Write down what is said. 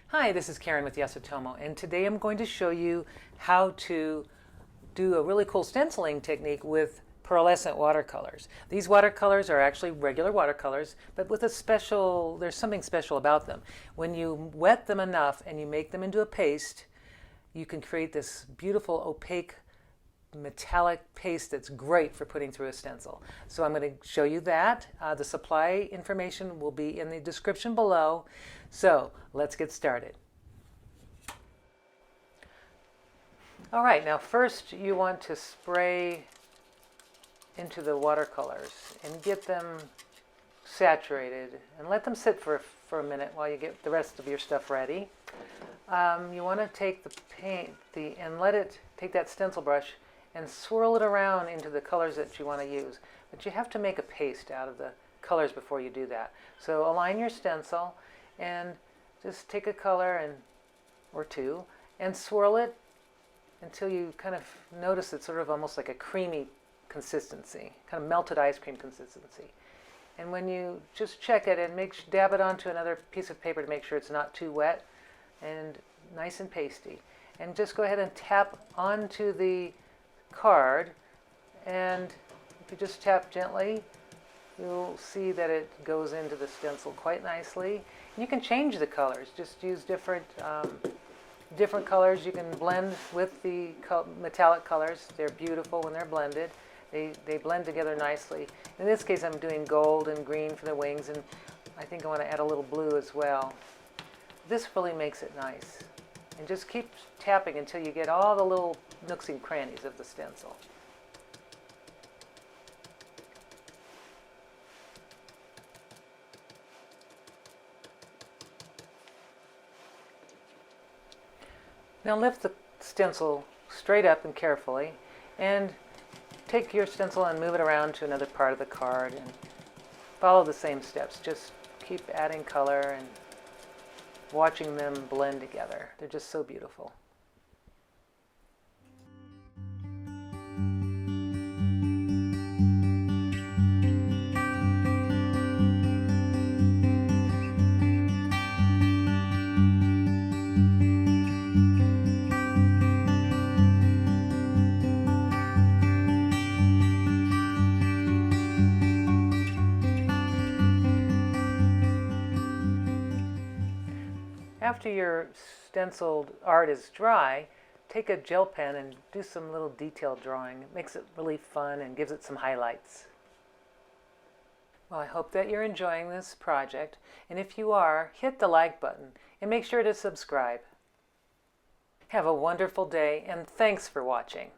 Hi, this is Karen with Yasutomo, and today I'm going to show you how to do a really cool stenciling technique with pearlescent watercolors. These watercolors are actually regular watercolors, but with there's something special about them. When you wet them enough and you make them into a paste, you can create this beautiful opaque metallic paste that's great for putting through a stencil. So I'm going to show you that. The supply information will be in the description below. So let's get started. All right, now first you want to spray into the watercolors and get them saturated and let them sit for a minute while you get the rest of your stuff ready. You want to take the paint and take that stencil brush and swirl it around into the colors that you want to use. But you have to make a paste out of the colors before you do that. So align your stencil and just take a color or two and swirl it until you kind of notice it's sort of almost like a creamy consistency, kind of melted ice cream consistency. And when you just check it and dab it onto another piece of paper to make sure it's not too wet and nice and pasty. And just go ahead and tap onto the card, and if you just tap gently, you'll see that it goes into the stencil quite nicely. And you can change the colors, just use different colors. You can blend with the metallic colors. They're beautiful when they're blended. They blend together nicely. In this case, I'm doing gold and green for the wings, and I think I want to add a little blue as well. This really makes it nice. And just keep tapping until you get all the little nooks and crannies of the stencil. Now lift the stencil straight up and carefully, and take your stencil and move it around to another part of the card and follow the same steps. Just keep adding color and watching them blend together. They're just so beautiful. After your stenciled art is dry, take a gel pen and do some little detailed drawing. It makes it really fun and gives it some highlights. Well, I hope that you're enjoying this project, and if you are, hit the like button and make sure to subscribe. Have a wonderful day, and thanks for watching.